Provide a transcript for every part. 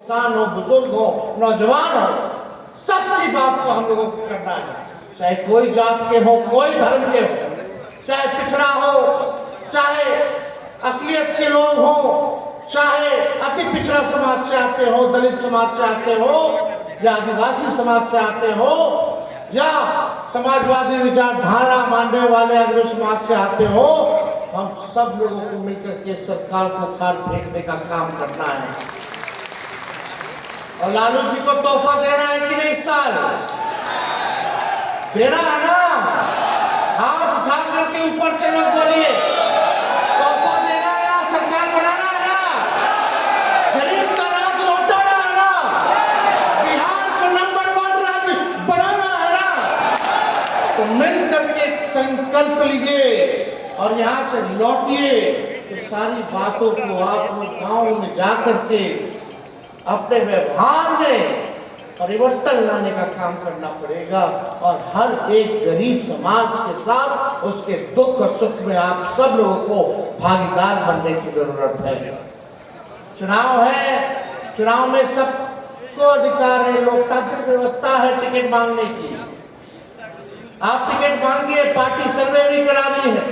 किसान हो, बुजुर्ग हो, नौजवान हो, सबकी बात को हम लोगों को करना है। चाहे कोई जात के हो, कोई धर्म के हो, चाहे पिछड़ा हो, चाहे अकलियत के लोग हो, चाहे अति पिछड़ा समाज से आते हो, दलित समाज से आते हो, या आदिवासी समाज से आते हो, या समाजवादी विचारधारा मानने वाले अग्र समाज से आते हो, हम सब लोगों को मिलकर के सरकार को खाल फेंकने का काम करना है। और लालू जी को तोहफा देना है कि नहीं? इस साल देना है ना? हाथ उठा करके ऊपर से लोग बोलिए, तोहफा देना है ना? सरकार बनाना है ना? गरीब का राज लौटाना है ना? बिहार को नंबर 1 राज्य बनाना है ना? तो मिल करके संकल्प लीजिए और यहाँ से लौटिए तो सारी बातों को आप लोग गाँव में जा करके अपने व्यवहार में परिवर्तन लाने का काम करना पड़ेगा। और हर एक गरीब समाज के साथ उसके दुख और सुख में आप सब लोगों को भागीदार बनने की जरूरत है। चुनाव है, चुनाव में सबको अधिकार है, लोकतांत्रिक व्यवस्था है टिकट मांगने की। आप टिकट मांगिए, पार्टी सर्वे भी करा रही है,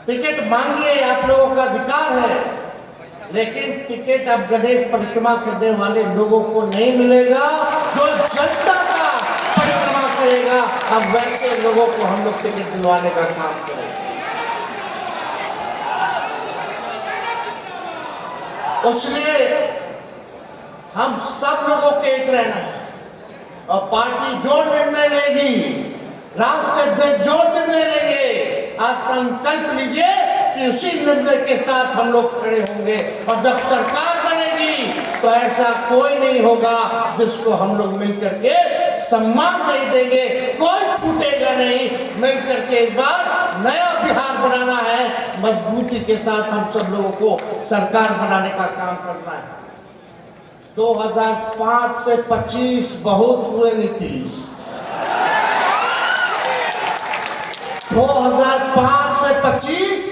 टिकट मांगिए, आप लोगों का अधिकार है। लेकिन टिकट अब गणेश परिक्रमा करने वाले लोगों को नहीं मिलेगा, जो जनता का परिक्रमा करेगा, अब वैसे लोगों को हम लोग टिकट दिलवाने का काम करेंगे। इसलिए हम सब लोगों को एक रहना है और पार्टी जो निर्णय लेगी, राष्ट्रीय अध्यक्ष जो निर्णय लेंगे, आज संकल्प लीजिए कि उसी निर्णय के साथ हम लोग खड़े होंगे। और जब सरकार बनेगी तो ऐसा कोई नहीं होगा जिसको हम लोग मिलकर के सम्मान नहीं देंगे, कोई छूटेगा नहीं। मिलकर के एक बार नया बिहार बनाना है, मजबूती के साथ हम सब लोगों को सरकार बनाने का काम करना है। 2005 से 25 बहुत हुए नीतीश, 2005 से 25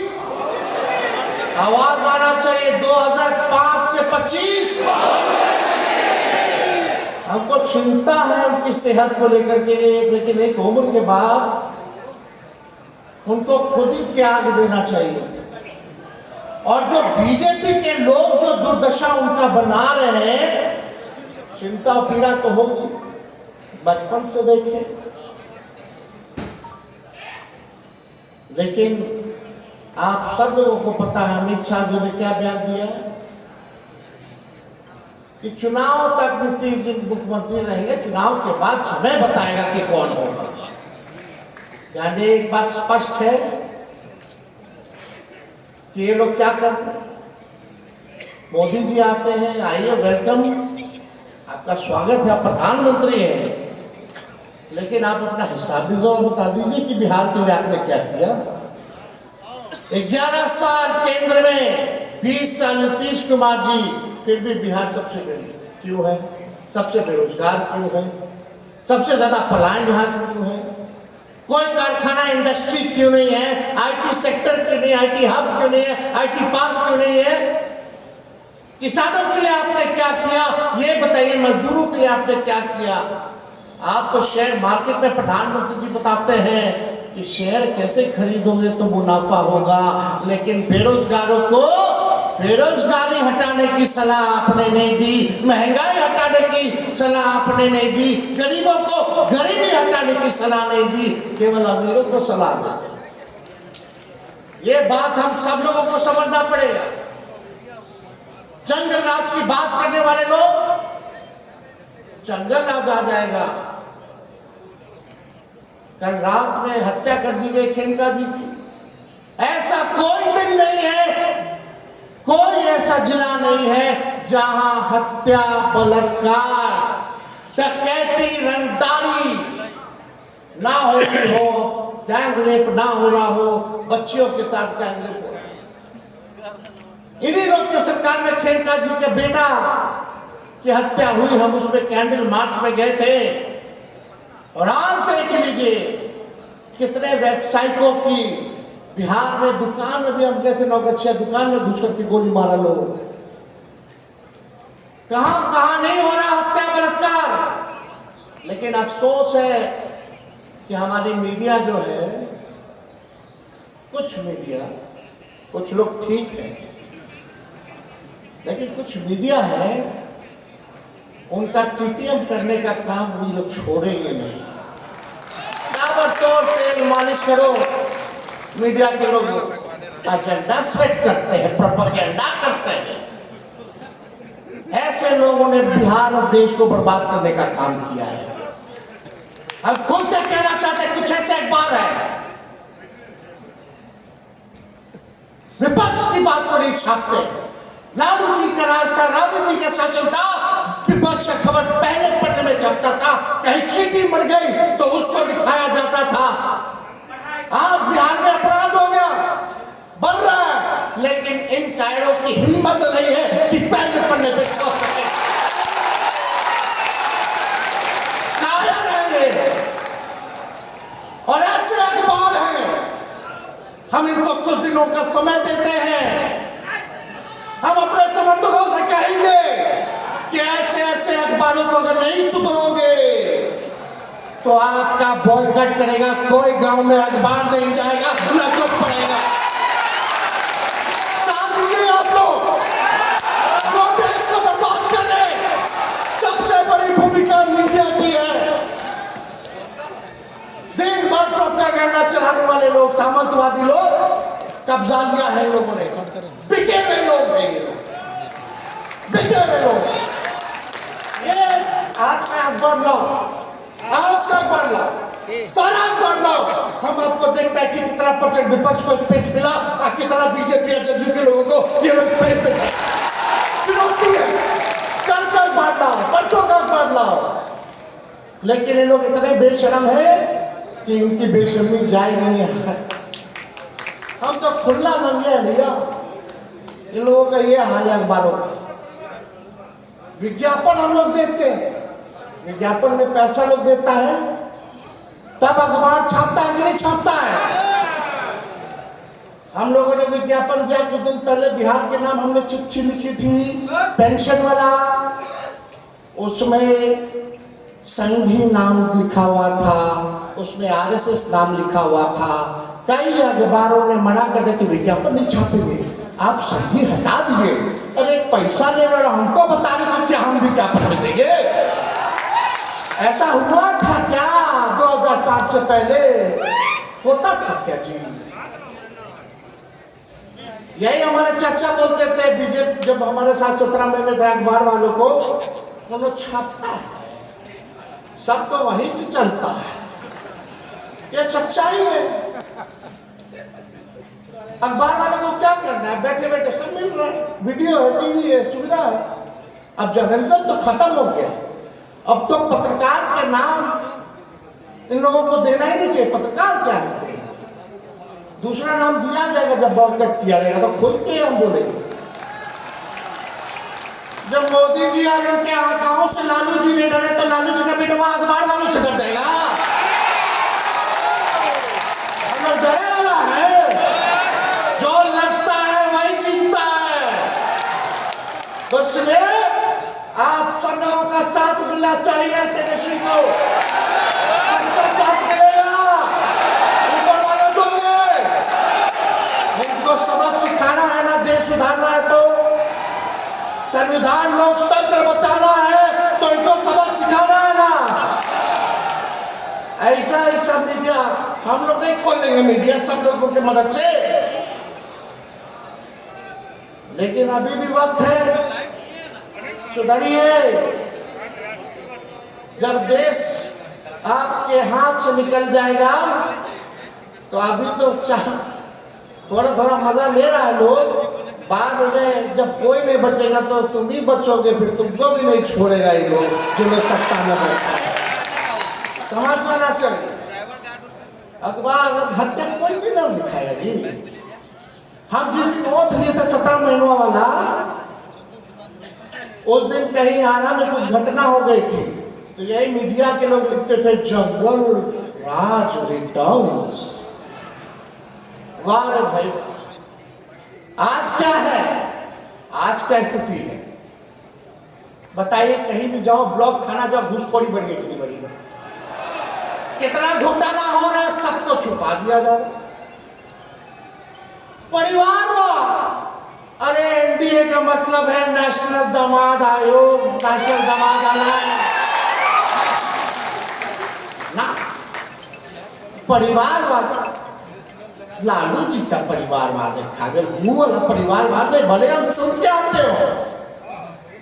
आवाज आना चाहिए, 2005 से 25 हमको चिंता है उनकी सेहत को लेकर के, लेकिन एक उम्र के बाद उनको खुद ही त्याग देना चाहिए। और जो बीजेपी के लोग जो दुर्दशा उनका बना रहे हैं, चिंता पीड़ा तो होगी, बचपन से देखें। लेकिन आप सब लोगों को पता है अमित शाह जी ने क्या बयान दिया कि चुनाव तक नीतीश जी मुख्यमंत्री रहेंगे, चुनाव के बाद समय बताएगा कि कौन होगा। यानी एक बात स्पष्ट है कि ये लोग क्या करते हैं। मोदी जी आते हैं, आइए, वेलकम, आपका स्वागत है, आप प्रधानमंत्री हैं, लेकिन आप अपना हिसाब भी जरूर बता दीजिए कि बिहार के लिए आपने क्या किया। 11 साल केंद्र में, 20 साल नीतीश कुमार जी, फिर भी बिहार सबसे गरीब क्यों है? सबसे बेरोजगार क्यों है? सबसे ज्यादा पलायन यहाँ क्यों है? कोई कारखाना इंडस्ट्री क्यों नहीं है? आईटी सेक्टर क्यों नहीं? आईटी हब क्यों नहीं है? आईटी पार्क क्यों नहीं है? किसानों के लिए आपने क्या किया ये बताइए, मजदूरों के लिए आपने क्या किया? आप तो शेयर मार्केट में प्रधानमंत्री जी बताते हैं कि शेयर कैसे खरीदोगे तो मुनाफा होगा, लेकिन बेरोजगारों को बेरोजगारी हटाने की सलाह आपने नहीं दी, महंगाई हटाने की सलाह आपने नहीं दी, गरीबों को गरीबी हटाने की सलाह नहीं दी, केवल अमीरों को सलाह दी। ये बात हम सब लोगों को समझना पड़ेगा। जंगल राज की बात करने वाले लोग, जंगल राज आ जाएगा। कल रात में हत्या कर दी गई खेमका जी की। ऐसा कोई दिन नहीं है, कोई ऐसा जिला नहीं है जहां हत्या, बलात्कार, डकैती, रंगदारी ना हो रही हो, गैंग रेप ना हो रहा हो, बच्चियों के साथ गैंग रेप हो रहा है। इन्हीं लोग की सरकार में खेमका जी के बेटा की हत्या हुई, हम उसमें कैंडल मार्च में गए थे। और आज देख लीजिए कितने वेबसाइटों की, बिहार में दुकान में भी हम गए थे, नौगछिया दुकान में घुस करके गोली मारा लोगों ने। कहां कहां नहीं हो रहा हत्या बलात्कार। लेकिन अफसोस है कि हमारी मीडिया जो है, कुछ मीडिया, कुछ लोग ठीक है, लेकिन कुछ मीडिया है उनका टीटीएम करने का काम ये लोग छोड़ेंगे नहीं। ताबड़तोड़ तेल मालिश करो। मीडिया के लोग एजेंडा सेट करते हैं, प्रोपेगेंडा करते हैं। ऐसे लोगों ने बिहार और देश को बर्बाद करने का काम किया है। हम खुल के कहना चाहते हैं, कुछ ऐसे अखबार है विपक्ष की बात को नहीं छापते। राहुल जी का राज था, राहुल जी का शासन था, विपक्ष का खबर पहले पन्ने में छपता था। कहीं चीटी मर गई तो उसको दिखाया जाता था। आज बिहार में अपराध हो गया, बढ़ रहा है, लेकिन इन कायरों की हिम्मत नहीं है कि पहले पन्ने पे छप सके। कायर हैं ये, और ऐसे अखबार हैं। हम इनको कुछ दिनों का समय देते हैं। हम अपने समर्थकों से कहेंगे कि ऐसे ऐसे अखबारों को अगर नहीं सुधरोगे तो आपका बॉयकॉट करेगा। कोई गांव में अखबार नहीं जाएगा, न कुछ पड़ेगा। साथ दीजिए आप लोग, जो देश को बर्बाद कर रहे, सबसे बड़ी भूमिका मीडिया की है। दिन भर प्रोपेगेंडा चलाने वाले लोग, सामंतवादी लोग, कब्जा लिया है इन लोगों ने। बिके हुए लोग हैं ये लोग, बिके हुए लोग हैं। ये आज का अखबार लो, आज का अखबार लो, सारा अखबार लो। हम आपको देखते हैं कि कितना परसेंट विपक्ष को स्पेस मिला और कितना बीजेपी या जदयू के लोगों को ये लोग स्पेस देते हैं। चुनौती है, कल कल बांट लाओ, परसों का बांट लाओ। लेकिन ये लोग इतने बेशरम है कि इनकी बेशर्मी जाएगी नहीं। हम तो खुला मंगे हैं भैया। इन लोगों का ये हाल है अखबारों का। विज्ञापन हम लोग देते हैं, विज्ञापन में पैसा लोग देता है, तब अखबार छापता है कि नहीं छापता है। हम लोगों ने विज्ञापन दिया कुछ दिन पहले, बिहार के नाम हमने चिट्ठी लिखी थी, पेंशन वाला। उसमें संघी नाम लिखा हुआ था, उसमें आरएसएस नाम लिखा हुआ था। कई अखबारों ने मना कर दिया कि विज्ञापन नहीं छापेंगे, आप संघी हटा दीजिए। अरे पैसा ले रहे, हमको बता रहे थे क्या हम विज्ञापन में देंगे? ऐसा हुआ था क्या 2005 से पहले? होता था क्या जी? यही हमारे चाचा बोलते थे बीजेपी जब हमारे साथ 17 महीने थे, अखबार वालों को उन्होंने छापता है, सब तो वहीं से चलता है। ये सच्चाई है। अखबार वालों को क्या करना है? बैठे बैठे सब मिल रहा है, वीडियो है, टीवी है, सुविधा है। अब जर्नलिज्म तो खत्म हो गया। अब तो पत्रकार के नाम इन लोगों को देना ही नहीं चाहिए। पत्रकार क्या होते हैं? दूसरा नाम दिया जाएगा जब बॉयकॉट किया जाएगा, तो खुल के हम बोलेंगे। जब मोदी जी और इनके गांव से लालू जी नहीं डरे तो लालू जी का बेटा अखबार वालों से डर जाएगा। हम लोग डरे वाला है, जो लड़ता है वही जीतता है। तो इसलिए आप सब लोगों का साथ मिलना चाहिए। तेजस्वी को सबका साथ मिलेगा, ऊपर वाले दोगे। इनको सबक सिखाना है ना, देश सुधारना है तो संविधान लोकतंत्र बचाना है तो इनको सबक सिखाना है ना। ऐसा मीडिया हम लोग नहीं खोलेंगे, मीडिया सब लोगों की मदद से। लेकिन अभी भी वक्त है, सुधरिए। जब देश आपके हाथ से निकल जाएगा तो अभी तो थोड़ा थोड़ा मजा ले रहा है लोग, बाद में जब कोई नहीं बचेगा तो तुम ही बचोगे, फिर तुमको भी नहीं छोड़ेगा ये लोग, जो लोग सत्ता में बैठा है। समझ जाना चाहिए। अखबार हत्या कोई भी नहीं लिखाएगा जी। हम जिस दिन वोट लिए थे 17 महीनों वाला, उस दिन कहीं आरा में कुछ घटना हो गई थी, तो यही मीडिया के लोग लिखते थे जंगल राज रिटर्न्स। वाह रे भाई, आज क्या है? आज क्या स्थिति है? बताइए कहीं भी जाओ, ब्लॉक थाना जाओ, घूसखोरी बढ़ी है कि नहीं बढ़ी है? कितना घोटाला हो रहा है, सबको छुपा दिया जाए। परिवारवाद, अरे एनडीए का मतलब है नेशनल दामाद आयोग, नेशनल दामाद आयोग ना। परिवारवाद लालू जी का परिवारवाद है, खागल मुंह वाला परिवारवाद है। भले हम सुनते आते हो